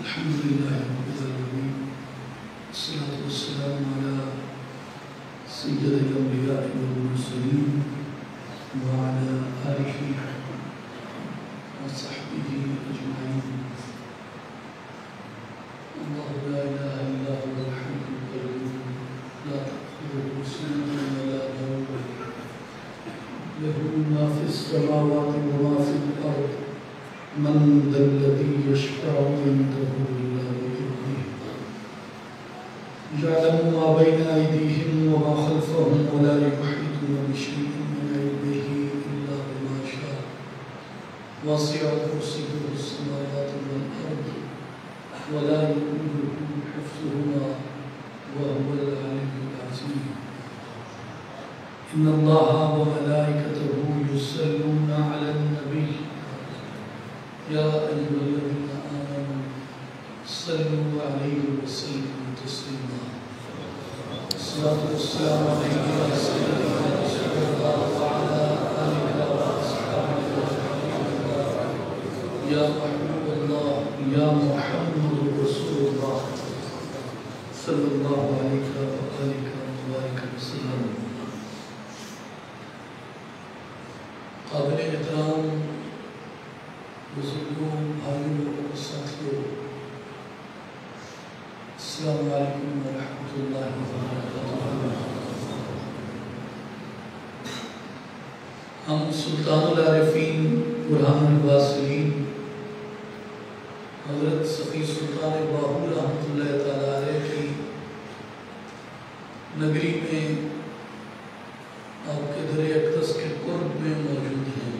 الحمد لله رب العالمين والصلاة والسلام على سيد الأنبياء والمرسلين وعلى آله وصحبه أجمعين. الله لا إله إلا هو الحي القيوم لا تأخذه سنة ولا نوم له ما في السماوات وما في الأرض من ذا الذي يشفع عنده إلا بإذنه يعلم ما بين أيديهم وما خلفهم ولا يحيطون بشيء من علمه إلا بما شاء وسع كرسيه السماوات والأرض ولا يؤوده حفظهما وهو العلي العظيم. إن الله وملائكته يصلون على النبي يا أيها الذين آمنوا صلوا عليه وسلموا تسليما. الصلاة والسلام عليك يا سيدنا رسول الله وعلى آلك وأصحابك يا محبوب الله يا محمد رسول الله صلى الله عليك وآلك وبارك وسلم. قابل احترام بزرگوں، بھائیوں اور ساتھیوں، السلام علیکم ورحمۃ اللہ وبرکاتہ۔ ہم سلطان العارفین برہان الواصلین حضرت سخی سلطان باہو رحمۃ اللہ تعالیٰ علیہ کی نگری میں آپ کے در اقدس کے قرب میں موجود ہیں،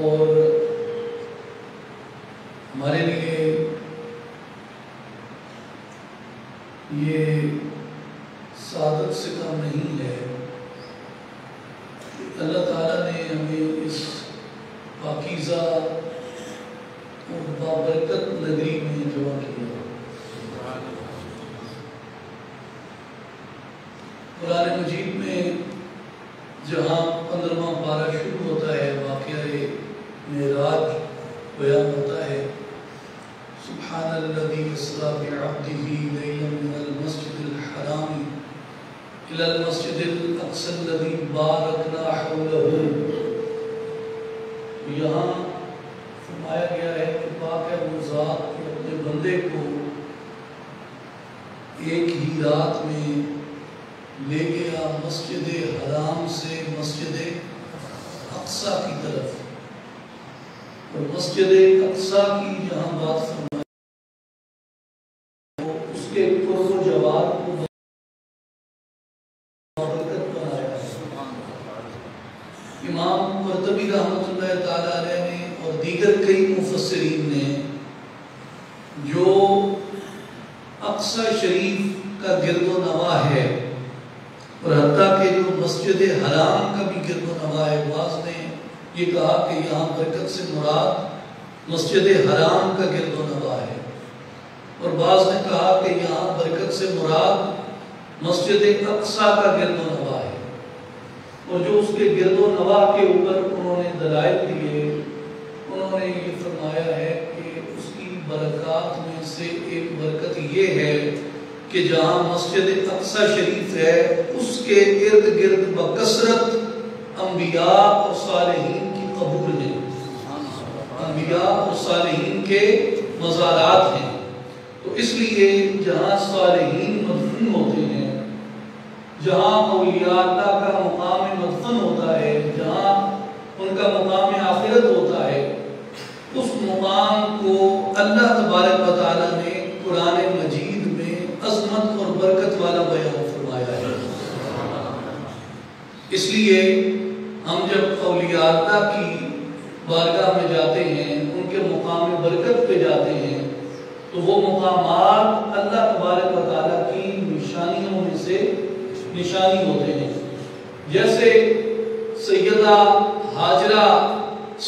اور ہمارے لیے یہ سعادت سے کم نہیں ہے کہ اللہ تعالیٰ نے ہمیں اس پاکیزہ اور بابرکت نگری میں جمع کیا۔ قرآن مجید میں جہاں 15واں پارہ شروع ہوتا ہے، واقعہ معراج بیان ہوتا ہے، سبحان الذی اسری بعبدہ لیلا من المسجد الحرام الی المسجد الاقصی الذی بارکنا حولہ۔ یہاں فرمایا گیا ہے کہ پاک ہے وہ ذات کہ اپنے بندے کو ایک ہی رات میں لے گیا مسجد حرام سے مسجد اقصی کی طرف، اور مسجد اقصی کی جہاں بات فرمائی اس کے قرب و جوار کو برکت بنایا ہے۔ امام قرطبی رحمۃ اللہ تعالیٰ علیہ نے اور دیگر کئی مفسرین نے جو اقصی شریف کا گرد و نواح ہے، اور حتیٰ کہ جو مسجد حرام کا بھی گرد و نواح ہے، بعض نے یہ کہا کہ یہاں برکت سے مراد مسجد حرام کا گرد و نواح ہے، اور بعض نے کہا کہ یہاں برکت سے مراد مسجد اقصی کا گرد و نواح ہے، اور جو اس کے گرد و نواح کے اوپر انہوں نے دلائل دیے، انہوں نے یہ فرمایا ہے کہ اس کی برکات میں سے ایک برکت یہ ہے کہ جہاں مسجد اقصی شریف ہے اس کے ارد گرد بکثرت انبیاء اور صالحین کی قبور ہیں، انبیاء اور صالحین کے مزارات ہیں۔ تو اس لیے جہاں صالحین مدفون ہوتے ہیں، جہاں اولیاء اللہ کا مقام مدفن ہوتا ہے، جہاں ان کا مقام آخرت ہوتا ہے، اس مقام کو اللہ تبارک و تعالیٰ نے قرآن مجید میں عظمت اور برکت والا بیان فرمایا ہے۔ اس لیے ہم جب اولیاء اللہ کی بارگاہ میں جاتے ہیں، ان کے مقام برکت پہ جاتے ہیں، تو وہ مقامات اللہ تبارک و تعالیٰ کی نشانیوں میں سے نشانی ہوتے ہیں۔ جیسے سیدہ حاجرہ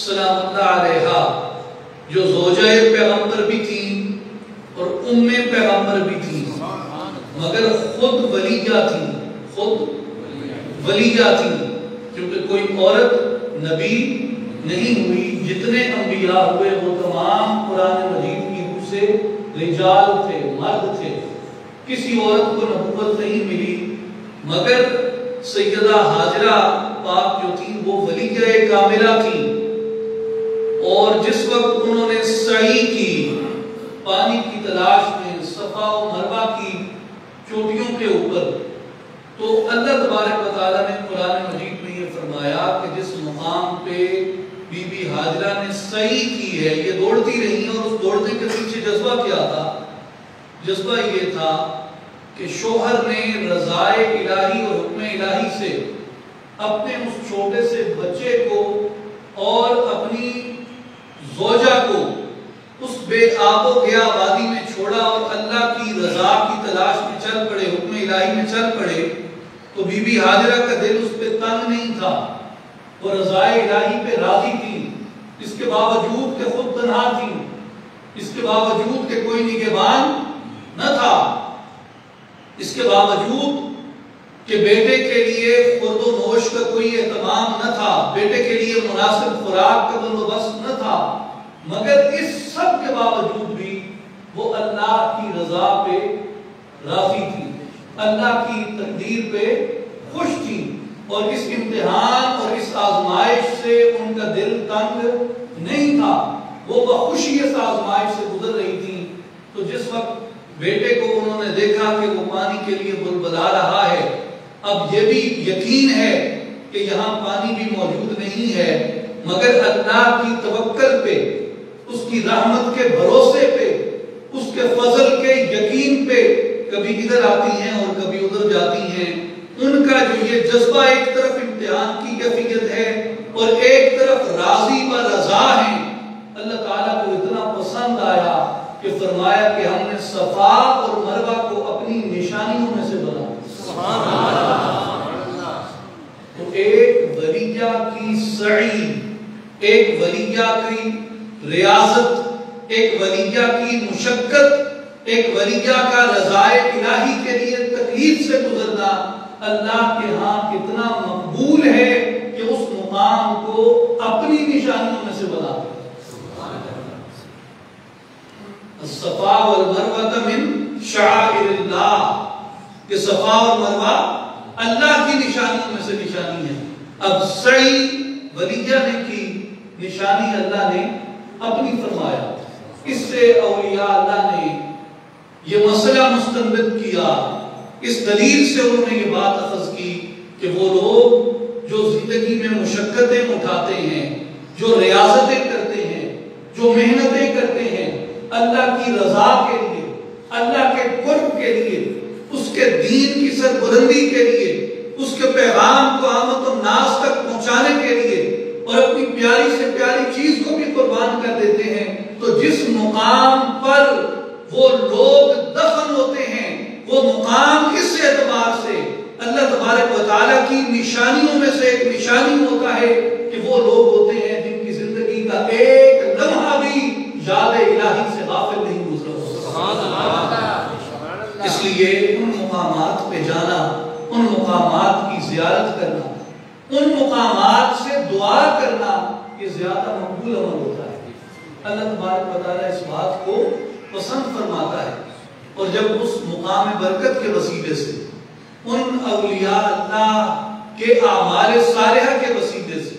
سلام اللہ علیہا جو زوجہ پیغمبر بھی تھی اور ام پیغمبر بھی تھی، مگر خود ولیجہ تھی، خود ولیجہ تھی، کیونکہ کوئی عورت نبی نہیں ہوئی. جتنے انبیاء ہوئے وہ تمام قرآن مجید کی روح سے رجال تھے، مرد تھے. کسی عورت کو نبوت نہیں ملی مگر سیدہ حاجرہ پاک جو تھی وہ ولیہ کاملہ تھی. اور جس وقت انہوں نے سعی کی پانی کی تلاش میں صفا و مروہ کی چوٹیوں کے اوپر، تو اللہ تبارک و تعالیٰ نے قرآن مجید میں یہ فرمایا کہ جس مقام پہ بی بی حاجرہ نے سعی کی ہے، یہ دوڑتی رہی ہیں. اور اس دوڑنے کے پیچھے جذبہ کیا تھا؟ جذبہ یہ تھا کہ شوہر نے رضائے الہی اور حکم الہی سے اپنے اس چھوٹے سے بچے کو اور اپنی زوجہ کو اس بے آب و گیا وادی میں چھوڑا اور اللہ کی رضا کی تلاش میں چل پڑے، حکم الہی میں چل پڑے. تو بی بی حاجرہ کا دل اس پہ تنگ نہیں تھا، وہ رضائے الہی پہ راضی تھی. اس کے باوجود کہ خود تنہا تھی، اس کے باوجود کہ کوئی نگہبان نہ تھا، اس کے باوجود کہ بیٹے کے لیے خورد و نوش کا کوئی اہتمام نہ تھا، بیٹے کے لیے مناسب خوراک کا بندوبست نہ تھا، مگر اس سب کے باوجود بھی وہ اللہ کی رضا پہ راضی تھی، اللہ کی تقدیر پہ خوش تھی. اور اس امتحان اور اس آزمائش سے ان کا دل تنگ نہیں تھا، وہ بخوشی اس آزمائش سے گزر رہی تھی. تو جس وقت بیٹے کو انہوں نے دیکھا کہ وہ پانی کے لیے بلبلا رہا ہے، اب یہ بھی یقین ہے کہ یہاں پانی بھی موجود نہیں ہے، مگر اللہ کی توکل پہ، اس کی رحمت کے بھروسے پہ، اس کے فضل کے یقین پہ کبھی ادھر آتی ہیں اور کبھی ادھر جاتی ہیں. ان کا جو یہ جذبہ ایک طرف امتحان کی کیفیت ہے اور ایک طرف راضی و رضا ہے، اللہ تعالیٰ کو اتنا پسند آیا کہ فرمایا کہ ہم نے صفا اور مروہ کو اپنی نشانیوں میں سے بنا. تو ایک ولیہ کی سعی، ایک ولیہ کی ریاضت، ایک ولیہ کی مشقت، ایک ولیہ کا رضائے الہی کے لیے تکلیف سے گزرنا اللہ کے ہاں کتنا مقبول ہے کہ اس مقام کو اپنی نشانیوں میں سے بنا دے. الصفا والمروہ من شعائر اللہ، کہ صفا اور مروہ اللہ کی نشانیوں میں سے نشانی ہے. اب سعی ولیہ نے کی، نشانی اللہ نے اپنی فرمایا. اس سے اولیاء اللہ نے یہ مسئلہ مستنبط کیا، اس دلیل سے انہوں نے یہ بات اخذ کی کہ وہ لوگ جو زندگی میں مشقتیں اٹھاتے ہیں، جو ریاضتیں کرتے ہیں، جو محنتیں کرتے ہیں اللہ کی رضا کے لیے، اللہ کے قرب کے لیے، اس کے دین کی سربلندی کے لیے، اس کے پیغام کو عامت الناس تک پہنچانے کے لیے، اور اپنی پیاری سے پیاری چیز کو بھی قربان کر دیتے ہیں، تو جس مقام پر وہ لوگ دفن ہوتے ہیں، وہ مقام اس اعتبار سے اللہ تبارک و تعالیٰ کی نشانیوں میں سے ایک نشانی ہوتا ہے کہ وہ لوگ ہوتے ہیں جن کی زندگی کا ایک لمحہ بھی یاد الہی سے غافل نہیں گزرا. اس لیے ان مقامات پہ جانا، ان مقامات کی زیارت کرنا، ان مقامات سے دعا کرنا، یہ زیادہ مقبول عمل ہوتا ہے. اللہ تبارک و تعالیٰ اس بات کو پسند فرماتا ہے. اور جب اس مقام برکت کے وسیلے سے، ان اولیاء اللہ کے اعمال صالحہ کے وسیلے سے،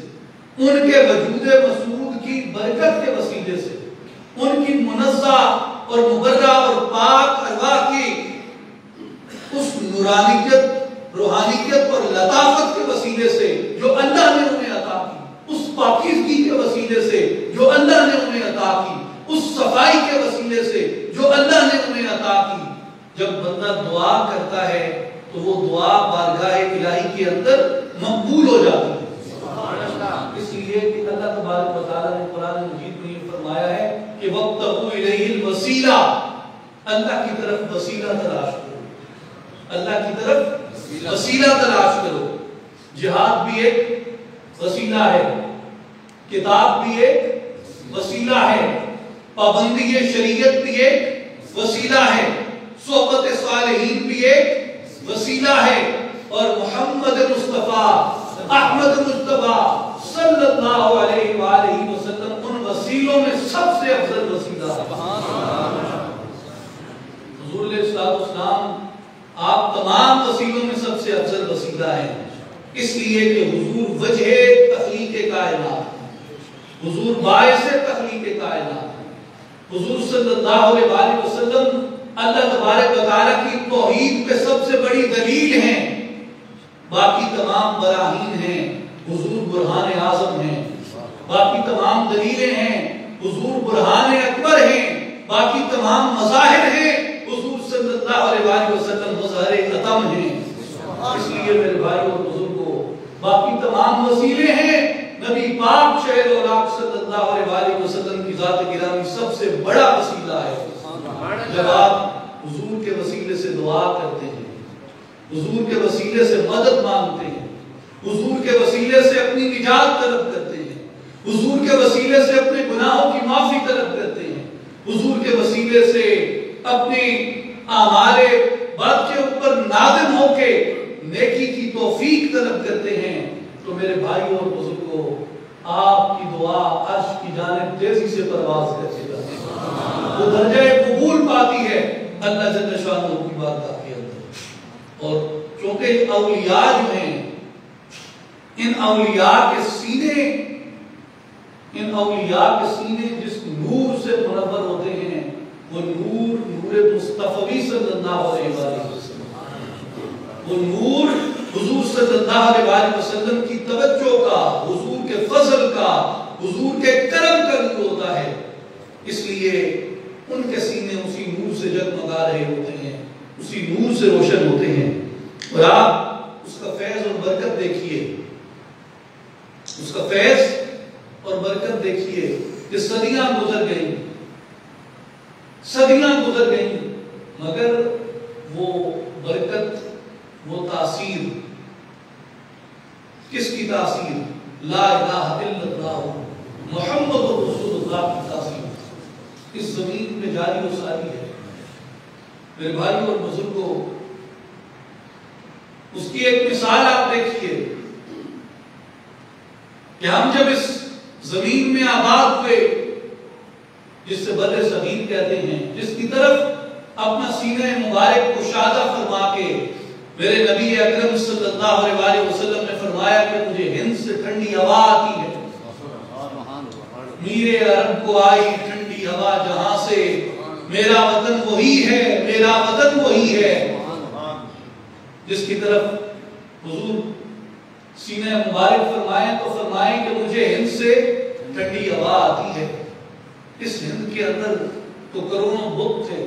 ان کے وجود مسعود کی برکت کے وسیلے سے، ان کی منزہ اور مبرہ اور پاک ارواح کی اس نورانیت، روحانیت اور لطافت کے وسیلے سے جو اللہ نے انہیں عطا کی، اس پاکیزگی کے وسیلے سے جو اللہ نے انہیں عطا کی، اس صفائی کے وسیلے سے جو اللہ نے انہیں عطا کی، جب بندہ دعا کرتا ہے تو وہ دعا بارگاہ الہی کے اندر مقبول ہو جاتی ہے. اس لیے کہ اللہ تبارک و تعالیٰ نے قرآن مجید میں یہ فرمایا ہے کہ وَابْتَغُوا إِلَيْهِ الْوَسِيلَةَ، اللہ کی طرف وسیلہ تلاش کرو، اللہ کی طرف وسیلہ تلاش کرو. جہاد بھی ایک وسیلہ ہے، کتاب بھی ایک وسیلہ ہے، پابندی شریعت بھی ایک وسیلہ ہے، صحبت صالحین بھی ایک وسیلہ ہے، اور محمد مصطفیٰ احمد مصطفیٰ صلی اللہ علیہ وآلہ وسیلوں میں سب سے افضل وسیلہ ہے۔ حضور علیہ السلام آپ تمام وسیلوں میں سب سے افضل وسیلہ ہیں، اس لیے کہ حضور وجہ تخلیق کائنات، حضور باعث تخلیق کائنات، حضور صلی اللہ علیہ وآلہ وسلم اللہ تبارک و تعالیٰ کی توحید پہ سب سے بڑی دلیل ہیں، باقی تمام براہین ہیں، حضور برہان اعظم ہیں، باقی تمام دلیلیں ہیں، حضور برہان اکبر ہیں، باقی تمام مظاہر ہیں، حضور صلی اللہ علیہ وآلہ وسلم مظہر اتم ہیں۔ اس لیے میرے بھائیوں اور بزرگوں، باقی تمام وسیلے ہیں، نبی پاک شہر اولاق صلی اللہ علیہ وآلہ وسلم کی ذات گرامی سب سے بڑا وسیلہ ہے۔ جب آپ حضور کے وسیلے سے دعا کرتے ہیں، حضور کے وسیلے سے مدد مانگتے ہیں، حضور کے وسیلے سے اپنی نجات طلب کرتے ہیں، حضور کے وسیلے سے اپنے گناہوں کی معافی طلب کرتے ہیں، حضور کے وسیلے سے اپنی اعمال بد کے اوپر نادم ہو کے نیکی کی توفیق طلب کرتے ہیں، تو میرے بھائیوں اور بزرگوں، آپ کی دعا عرش کی جانب تیزی سے پرواز کرتے جاتی ہے، وہ درجہ قبول پاتی ہے اللہ جل شانہ کی بارگاہ کے اندر۔ اور چونکہ اولیاء جو ہیں، ان اولیاء کے سینے جس نور سے منور ہوتے ہیں، وہ نور مصطفی صلی اللہ علیہ وسلم، وہ نور حضور صلی اللہ علیہ وسلم کی توجہ کا، حضور کے فضل کا، حضور کے کرم کا نور ہوتا ہے، اس لیے ان کے سینے اسی نور سے جگمگا رہے ہوتے ہیں، اسی نور سے روشن ہوتے ہیں۔ اور آپ اس کا فیض اور برکت دیکھیے، اس کا فیض اور برکت دیکھیے کہ صدیاں گزر گئیں، مگر وہ برکت، وہ تاثیر، کس کی تاثیر؟ لا الہ الا اللہ محمد رسول اللہ کی تاثیر اس زمین پہ جاری و ساری ہے۔ میرے بھائیوں اور بزرگوں، اس کی ایک مثال آپ دیکھیے کہ ہم جب اس زمین میں آباد ہوئے، جس سے بر صغیر کہتے ہیں، جس کی طرف اپنا سینہ مبارک کشادہ فرما کے میرے نبی اکرم صلی اللہ علیہ وسلم نے فرمایا کہ مجھے ہند سے ٹھنڈی ہوا آتی ہے، میرے عرب کو آئی ٹھنڈی ہوا جہاں سے، میرا وطن وہی ہے، میرا وطن وہی ہے، جس کی طرف حضور سینہ مبارک فرمائیں تو فرمائیں کہ مجھے ہند سے ٹھنڈی ہوا آتی ہے۔ اس ہند کے اندر تو کروڑوں بت تھے،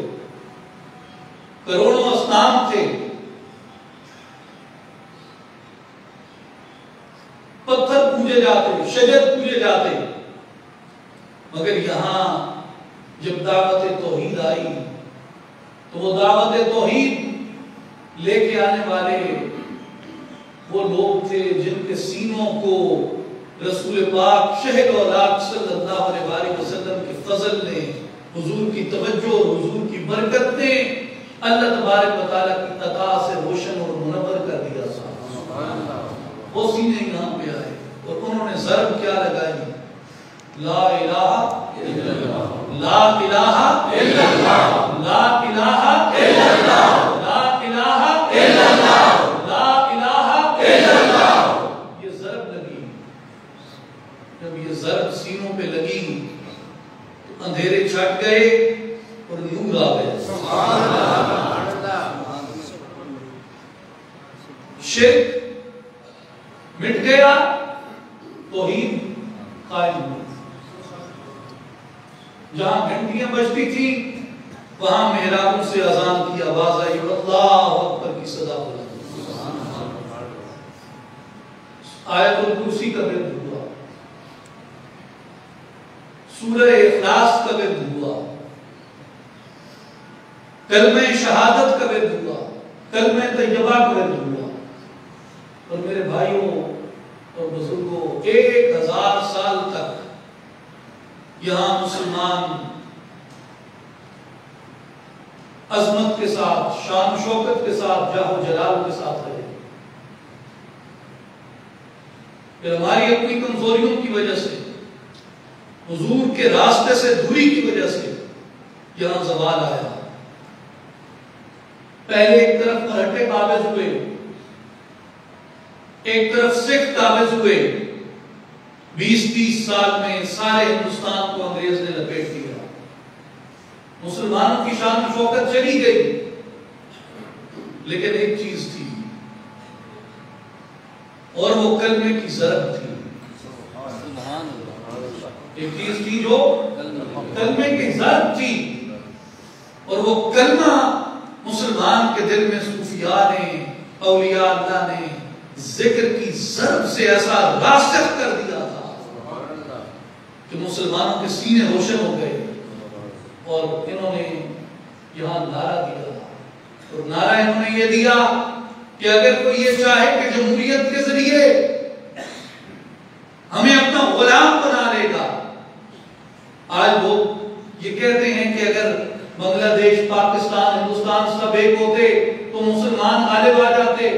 کروڑوں اصنام تھے، پتھر پوجے جاتے، شجر پوجے جاتے، مگر یہاں جب دعوت توحید آئی تو وہ دعوت توحید لے کے آنے والے وہ لوگ تھے جن کے سینوں کو رسول پاک شہر اولاق صلی اللہ علیہ وسلم کے فضل نے، حضور کی توجہ اور حضور کی برکت نے اللہ تبارک و تعالیٰ کی عطا سے روشن اور منور کر دیا۔ وہ سینے یہاں پہ آئے اور انہوں نے ضرب کیا لگائی؟ لا الہ الا اللہ، لا الہ الا اللہ، لا الہ الا اللہ، لا الہ الا اللہ، لا الہ الا اللہ۔ یہ ضرب لگی، جب یہ ضرب سینوں پہ لگی تو اندھیرے چھٹ گئے اور نور آ گئے۔ سبحان اللہ، شرک مٹ گیا، توحید قائم ہوئی۔ جہاں گھنٹیاں بجتی تھی وہاں محرابوں سے اذان کی آواز آئی اور اللہ اکبر کی صدا بلند۔ آیت الکرسی کا ورد ہوا، سورہ اخلاص کا ورد ہوا، کلمہ شہادت کا ورد ہوا، کلمہ طیبہ کا ورد ہوا۔ اور میرے بھائیوں اور بزرگوں، 1000 سال تک یہاں مسلمان عظمت کے ساتھ، شان و شوکت کے ساتھ، جاہ و جلال کے ساتھ رہے۔ پھر ہماری اپنی کمزوریوں کی وجہ سے، حضور کے راستے سے دوری کی وجہ سے یہاں زوال آیا. پہلے ایک طرف مرہٹے قابض ہوئے, ایک طرف سکھ قابض ہوئے. 20-30 سال میں سارے ہندوستان کو انگریز نے لپیٹ دیا. مسلمانوں کی شان و شوکت چلی گئی. لیکن ایک چیز تھی اور وہ کلمے کی ضرب تھی. ایک چیز تھی جو کلمے کی ضرب تھی, اور وہ کلمہ مسلمان کے دل میں صوفیاء نے, اولیاء اللہ نے ذکر کی ضرب سے ایسا راسخ کر دیا تھا کہ مسلمانوں کے سینے روشن ہو گئے. اور انہوں نے یہاں نعرہ دیا, اور نعرہ انہوں نے یہ دیا کہ اگر کوئی یہ چاہے کہ جمہوریت کے ذریعے ہمیں اپنا غلام بنا لے گا. آج لوگ یہ کہتے ہیں کہ اگر بنگلہ دیش, پاکستان, ہندوستان سب ایک ہوتے تو مسلمان غالب آ جاتے.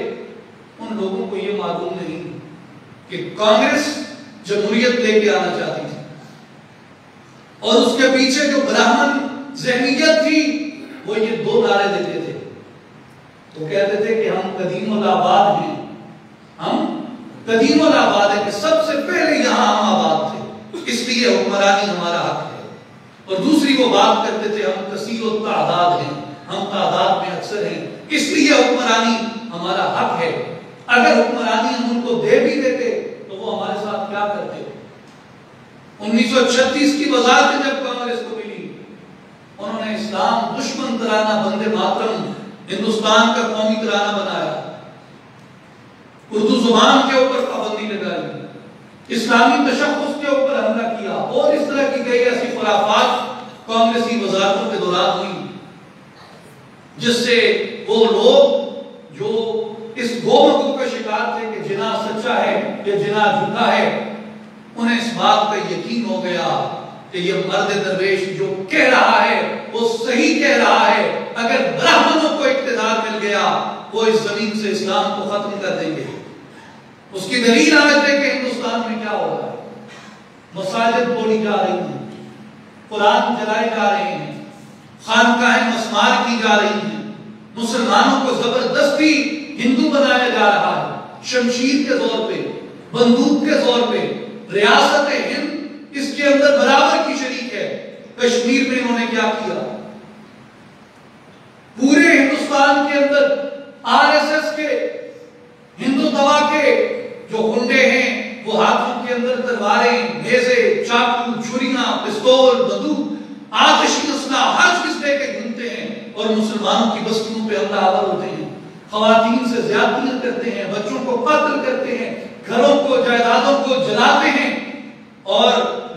ان لوگوں کو یہ معلوم نہیں کہ کانگریس جمہوریت لے کے آنا چاہتی تھی, اور اس کے پیچھے جو براہمن ذہنیت تھی وہ یہ دو نعرے دیتے تھے. تو کہتے تھے کہ ہم قدیم الآباد ہیں, ہم قدیم الآباد ہیں, کہ سب سے پہلے یہاں ہم آباد تھے, اس لیے حکمرانی ہمارا حق ہے. اور دوسری وہ بات کرتے تھے ہم کثیر التعداد ہیں, ہم تعداد میں اکثر ہیں, اس لیے حکمرانی ہمارا حق ہے. اگر حکمرانی ہم ان کو دے بھی دیتے تو وہ ہمارے ساتھ کیا کرتے. 1936 کی وزارت جب کانگریس کو ملی, انہوں نے اسلام دشمن ترانہ بندے ماترم ہندوستان کا قومی ترانہ بنایا, اردو زبان کے اوپر پابندی لگائی, اسلامی تشخص کے اوپر حملہ کیا, اور اس طرح کی کئی ایسی خرافات کانگریسی وزارتوں کے دوران ہوئی جس سے وہ لوگ جو اس گومگو کا شکار تھے کہ جناح سچا ہے یا جناح جھوٹا ہے, انہیں اس بات کا یقین ہو گیا کہ یہ مرد درویش جو کہہ رہا ہے وہ صحیح کہہ رہا ہے. اگر براہمنوں کو اقتدار مل گیا وہ اس زمین سے اسلام کو ختم کر دیں گے. اس کی دلیل آج ہے کہ ہندوستان میں کیا ہو رہا ہے. مساجد توڑی جا رہی ہیں, قرآن جلائے جا رہے ہیں, خانقاہیں مسمار کی جا رہی ہیں, مسلمانوں کو زبردستی ہندو بنایا جا رہا ہے, شمشیر کے زور پہ, بندوق کے زور پہ. ریاست ہند اس کے اندر برابر کی شریک ہے. کشمیر میں انہوں نے کیا کیا, پورے ہندوستان کے اندر آر ایس ایس کے, ہندو دوا کے جو گنڈے ہیں وہ ہاتھوں کے اندر تلواریں, نیزے, چاقو, چھریاں, پستول, بندوق, آتشی اسلحہ ہر چیز لے کے گھومتے ہیں اور مسلمانوں کی بستیوں پہ حملہ آور ہوتے ہیں. خواتین سے زیادتیاں کرتے ہیں, بچوں کو قتل کرتے ہیں, گھروں کو, جائیدادوں کو جلاتے ہیں, اور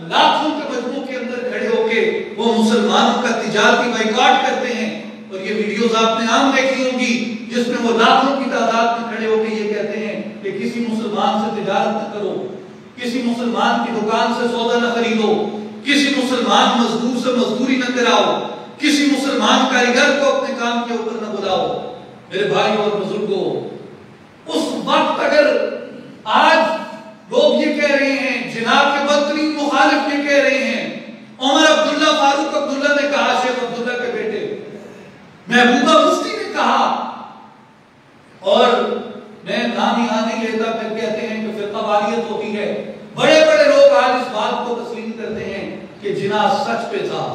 لاکھوں کے مجموعوں کے اندر کھڑے ہو کے وہ مسلمانوں کا تجارتی بائیکاٹ کرتے ہیں. اور یہ ویڈیوز آپ نے عام دیکھی ہوں گی جس میں وہ لاکھوں کی تعداد میں کھڑے ہو کے یہ کہتے ہیں کہ کسی مسلمان سے تجارت نہ کرو, کسی مسلمان کی دکان سے سودا نہ خریدو, کسی مسلمان مزدور سے مزدوری نہ کراؤ, کسی مسلمان کاریگر کو اپنے کام کے اوپر نہ بلاؤ. میرے بھائی اور بزرگوں, اس وقت اگر آج لوگ یہ کہہ رہے ہیں, جناب کے بدترین مخالف یہ کہہ رہے ہیں, عمر عبداللہ فاروق عبداللہ نے کہا, شیخ عبداللہ کے بیٹے محبوبہ مفتی نے کہا, اور میں نام یہاں نہیں لیتا, پھر کہتے ہیں کہ فرقہ واریت ہوتی ہے. بڑے بڑے لوگ آج اس بات کو تسلیم کرتے ہیں کہ جناح سچ پہ تھا.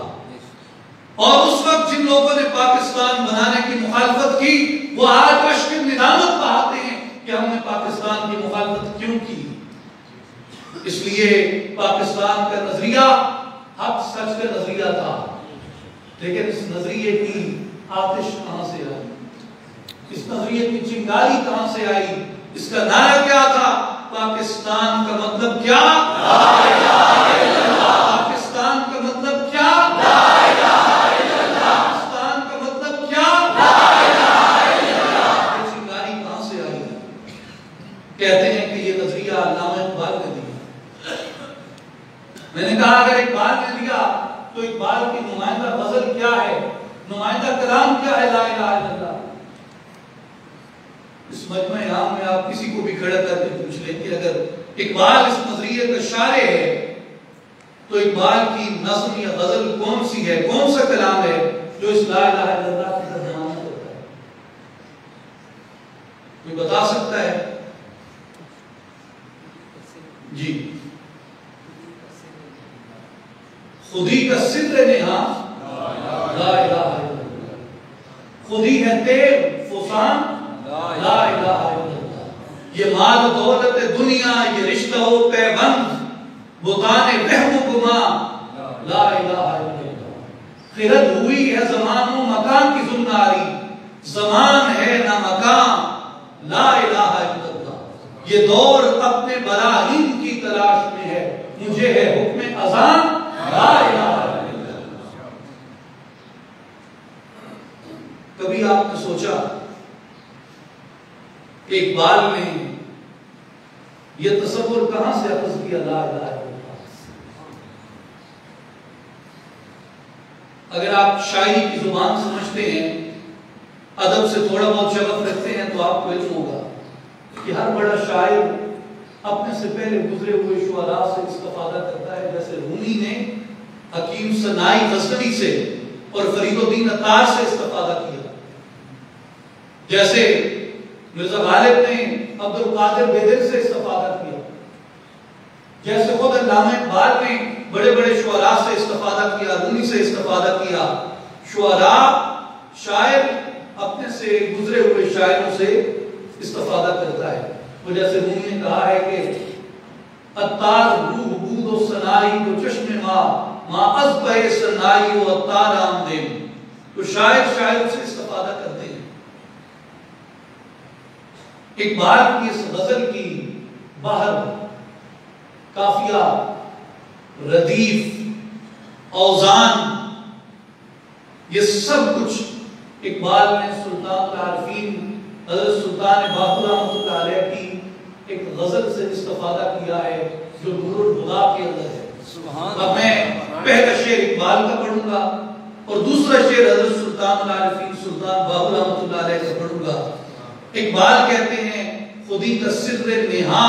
اور اس وقت جن لوگوں نے پاکستان بنانے کی مخالفت کی وہ آج اشک ندامت بہاتے ہیں کہ ہم نے پاکستان کی مخالفت کیوں کی. اس لیے پاکستان کا نظریہ حق سچ کا نظریہ تھا, لیکن اس نظریے کی آتش کہاں سے آئی, اس نظریے کی چنگاری کہاں سے آئی, اس کا نعرہ کیا تھا, پاکستان کا مطلب کیا, لا الہ الا اللہ. پاکستان کا مطلب کیا, لا الہ الا اللہ. پاکستان کا مطلب کیا, لا الہ الا اللہ. یہ چنگاری کہاں سے آئی؟ کہتے ہیں کہ یہ نظریہ علامہ اقبال نے دیا. میں نے کہا اگر اقبال نے دیا تو اقبال کی نمائندہ غزل کیا ہے, نمائندہ کلام کیا ہے, لا الہ الا اللہ. اس مجمع عام میں آپ کسی کو بھی کھڑا کر کے پوچھ لیں کہ اگر اقبال اس نظریے کا شارع ہے تو اقبال کی نظم یا غزل کون سی ہے، کون سا کلام ہے جو اس لا الہ الا اللہ کی ترجمانی کرتا ہے؟ کوئی بتا سکتا ہے؟ جی، خودی کا سدر نہا لا الہ الا اللہ، خودی ہے تیل فسان لا الہ الا اللہ، یہ مال و دولت دنیا، یہ رشتہ و پیوند بتانے وہم و گما لا الہ الا اللہ، خرد ہوئی ہے زمان و مکان کی زمناری، زمان ہے نہ مکان لا الہ الا اللہ، یہ دور اپنے براہین کی تلاش میں ہے، مجھے ہے حکم اذان لا الہ الا اللہ۔ کبھی آپ نے سوچا کہ اقبال نے یہ تصور کہاں سے اخذ کیا لا الہ الا اللہ؟ اگر آپ شاعری کی زبان سمجھتے ہیں، ادب سے تھوڑا بہت شغف رکھتے ہیں، تو آپ کو علم ہوگا کہ ہر بڑا شاعر اپنے سے پہلے گزرے ہوئے شعراء سے استفادہ کرتا ہے، جیسے رومی نے حکیم سنائی غزنوی سے اور فرید الدین عطار سے استفادہ کیا، جیسے مرزا غالب نے عبد القادر بیدر سے استفادہ کیا، جیسے خود علامہ اقبال نے بڑے بڑے شعراء سے استفادہ کیا، رومی سے استفادہ کیا۔ شعراء، شاعر اپنے سے گزرے ہوئے شاعروں سے استفادہ کرتا ہے۔ وہ جیسے رومی نے کہا ہے کہ عطار روح بود و سنائی و چشم ما ازبہ سنائی و عطار آمدین، تو شاعر شاعروں سے استفادہ کرتے ہیں۔ اقبال کی اس غزل کی بحر، قافیہ، ردیف، اوزان، یہ سب کچھ اقبال نے سلطان العارفین حضرت سلطان باہو رحمۃ اللہ علیہ کی ایک غزل سے استفادہ کیا ہے جو نور الہدیٰ کے اندر ہے۔ اب میں پہلا شعر اقبال کا پڑھوں گا اور دوسرا شعر حضرت سلطان العارفین سلطان باہو رحمۃ اللہ علیہ کا پڑھوں گا۔ اقبال کہتے ہیں خودی کا سر نہا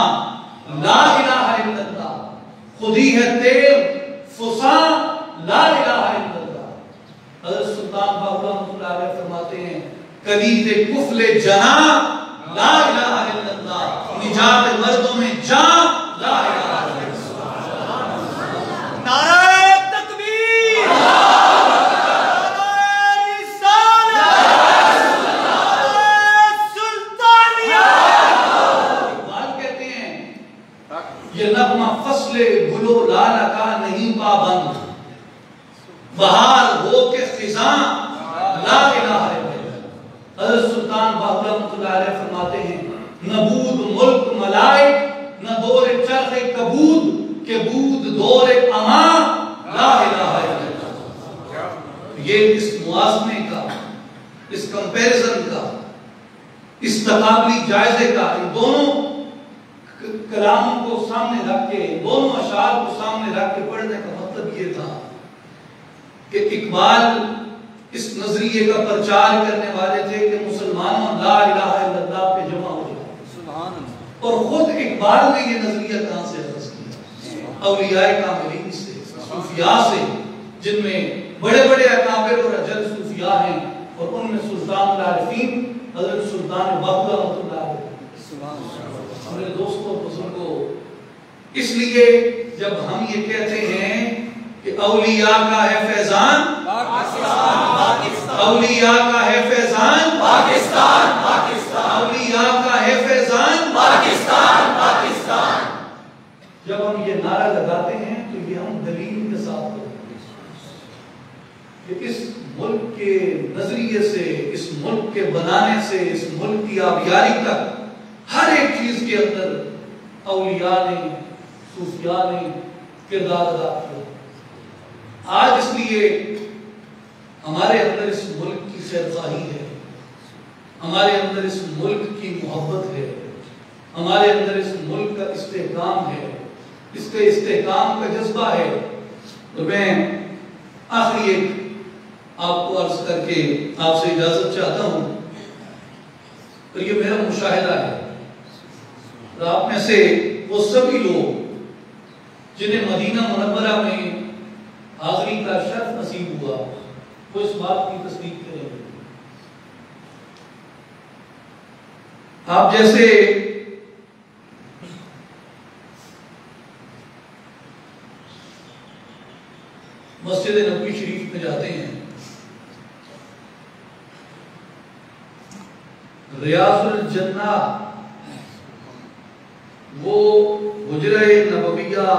لا الہ الا اللہ، خودی ہے تیل فساں لا الہ الا اللہ۔ حضرت سلطان باہو رحمۃ اللہ علیہ فرماتے ہیں کلید کفل جناں لا الہ الا اللہ، نجات مردوں میں جان لا الہ الا اللہ۔ نعرہ تکبیر، نعرہ رسالت، نعرہ سلطانیہ۔ اقبال کہتے ہیں یہ نغمہ فصل گل و لالہ کا نہیں پابند، بہار ہو کے خزاں لا الہ الا اللہ۔ حضرت سلطان باہو رحمۃ اللہ علیہ فرماتے ہیں نبود ملک ملائک نہ دور چرخ کبود کہ بود دور امان لا الہ الا اللہ۔ یہ اس موازنے کا، اس کمپیریزن کا، اس تقابلی جائزے کا، ان دونوں کلاموں کو سامنے رکھ کے، دونوں اشعار کو سامنے رکھ کے پڑھنے کا مطلب یہ تھا کہ اقبال اس نظریے کا پرچار کرنے والے تھے کہ مسلمانوں لا الہ الا اللہ پہ جمع ہو جائے، اور خود اقبال نے یہ نظریہ کہاں سے اخذ کیا؟ اولیاء کاملین سے، صوفیاء سے، جن میں بڑے بڑے اکابر اور اجل صوفیاء ہیں، اور ان میں سلطان العارفین حضرت سلطان باہو رحمۃ اللہ علیہ۔ میرے دوستوں بزرگوں، اس لیے جب ہم یہ کہتے ہیں کہ اولیاء کا ہے فیضان پاکستان، اولیاء کا ہے فیضان پاکستان، اولیاء کا ہے فیضان پاکستان، جب ہم یہ نعرہ لگاتے ہیں تو یہ ہم دلیل کے ساتھ کرتے ہیں کہ اس ملک کے نظریے سے، اس ملک کے بنانے سے، اس ملک کی آبیاری تک ہر ایک چیز کے اندر اولیاء نے، صوفیاء نے کردار ادا کیا۔ آج اس لیے ہمارے اندر اس ملک کی خیرخواہی ہے، ہمارے اندر اس ملک کی محبت ہے، ہمارے اندر اس ملک کا استحکام ہے، اس کے استحکام کا جذبہ ہے۔ تو میں آخری ایک آپ کو عرض کر کے آپ سے اجازت چاہتا ہوں، اور یہ میرا مشاہدہ ہے، اور آپ میں سے وہ سبھی لوگ جنہیں مدینہ منورہ میں حاضری کا شرف نصیب ہوا وہ اس بات کی تصدیق کریں گے۔ آپ جیسے مسجد نبوی شریف میں جاتے ہیں، ریاض الجنہ وہ حجرہ نبویہ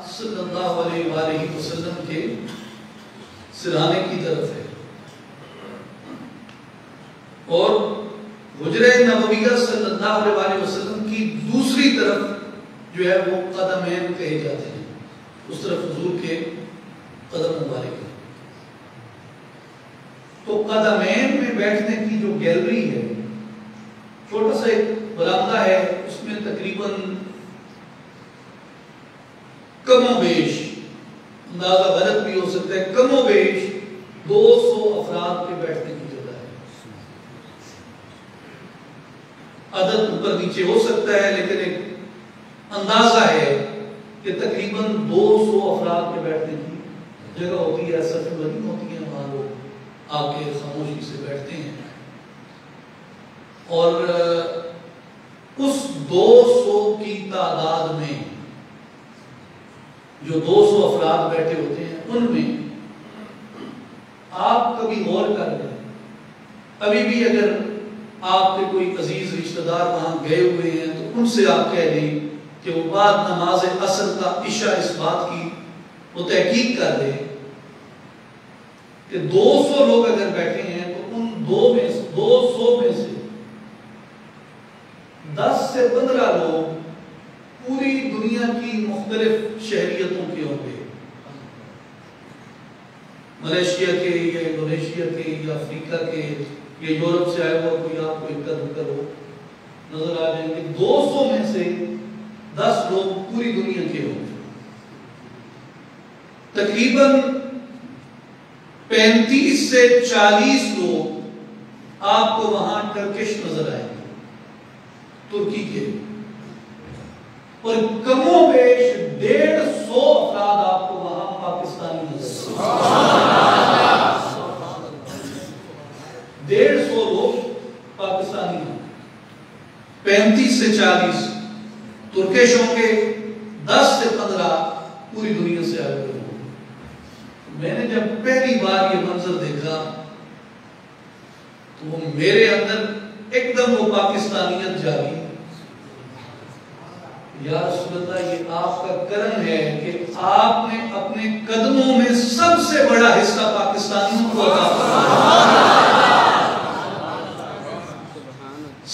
صلی اللہ علیہ وآلہ وسلم کے سرانے کی طرف ہے، اور حجرہ نبویہ صلی اللہ علیہ وآلہ وسلم کی دوسری طرف جو ہے وہ قدمین کہے جاتے ہیں، اس طرف حضور کے قدم مبارک ہے۔ تو قدمین میں بیٹھنے کی جو گیلری ہے، چھوٹا سا ایک برآمدہ ہے، اس میں تقریباً کم و بیش، اندازہ غلط بھی ہو سکتا ہے، کم و بیش 200 افراد کے بیٹھنے کی جگہ ہے۔ عدد اوپر نیچے ہو سکتا ہے لیکن ایک اندازہ ہے کہ تقریباً 200 افراد کے بیٹھنے کی جگہ ہوتی ہے، صفیں بنی ہوتی ہیں، وہاں لوگ آ کے خاموشی سے بیٹھتے ہیں، اور اس 200 کی تعداد میں جو 200 افراد بیٹھے ہوتے ہیں ان میں آپ کبھی غور کر لیں، ابھی بھی اگر آپ کے کوئی عزیز رشتہ دار وہاں گئے ہوئے ہیں تو ان سے آپ کہہ دیں کہ وہ بعد نماز عصر کا عشاء اس بات کی وہ تحقیق کر دیں کہ 200 لوگ اگر بیٹھے ہیں تو ان 200 میں سے 10 سے 15 لوگ پوری دنیا کی مختلف شہریتوں کے ہوں گے، ملیشیا کے یا انڈونیشیا کے یا افریقہ کے یا یورپ سے آئے ہوا کوئی آپ کو اکا دکا لوگ نظر آ جائیں گے۔ 200 میں سے 10 لوگ پوری دنیا کے ہوں گے، تقریباً 35 سے 40 لوگ آپ کو وہاں ٹرکش نظر آئیں گے، ترکی کے، اور کم و بیش 150 افراد آپ کو وہاں پاکستانی نظر آئیں گے، 150 لوگ پاکستانی ہیں، 35 سے 40 ترکش ہوں گے، 10 سے 15 پوری دنیا سے آئے ہوئے ہوں گے۔ میں نے جب پہلی بار یہ منظر دیکھا تو وہ میرے اندر ایک دم وہ پاکستانیت جاگی، یا رسول اللہ یہ آپ کا کرم ہے کہ آپ نے اپنے قدموں میں سب سے بڑا حصہ پاکستانیوں کو عطا فرمایا،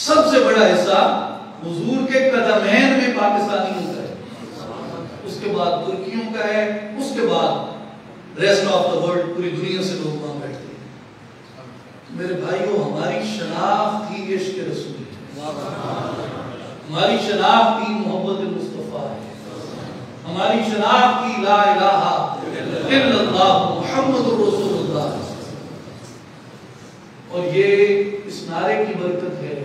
سب سے بڑا حصہ حضور کے قدمین میں پاکستانیوں کا ہے، اس کے بعد ترکیوں کا ہے، اس کے بعد ریسٹ آف دا ورلڈ، پوری دنیا سے لوگ وہاں بیٹھتے ہیں۔ میرے بھائیوں، ہماری شناخت ہی عشق رسول ہے، ہماری شناخت ہی محبت مصطفیٰ ہے، ہماری شناخت ہی لا الہ الا اللہ محمد رسول اللہ، اور یہ اس نعرے کی برکت ہے،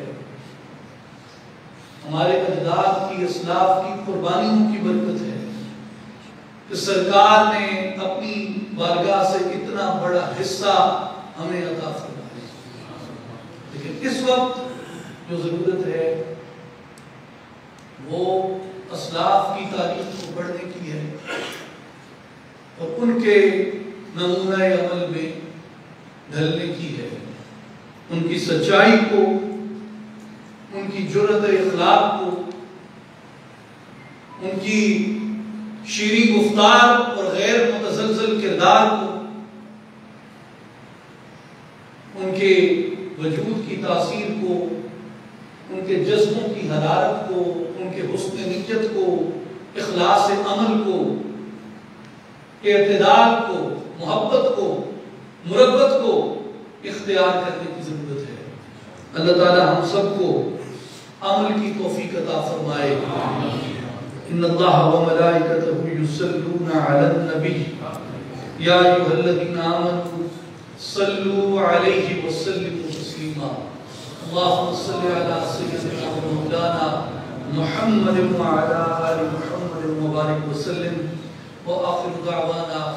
ہمارے اجداد کی اسلاف کی قربانیوں کی برکت ہے کہ سرکار نے اپنی بارگاہ سے اتنا بڑا حصہ ہمیں عطا فرمایا۔ لیکن اس وقت جو ضرورت ہے وہ اسلاف کی تاریخ کو پڑھنے کی ہے اور ان کے نمونہ عمل میں ڈھلنے کی ہے، ان کی سچائی کو، ان کی جرأت اخلاق کو، ان کی شیریں گفتار اور غیر متزلزل کردار کو، ان کے وجود کی تاثیر کو، ان کے جذبوں کی حرارت کو، ان کے حسن نیت کو، اخلاص عمل کو، اعتدال کو، محبت کو، مربت کو اختیار کرنے کی ضرورت ہے۔ اللہ تعالی ہم سب کو عمل کی توفیق عطا فرمائے۔ ان اللہ و ملائکتہ یصلون علی النبی یا ایھا الذین آمنوا صلوا علیہ وسلموا تسلیما۔ اللهم صل على سيدنا ومولانا محمد وعلى آل محمد وبارك وسلم وآخر دعوانا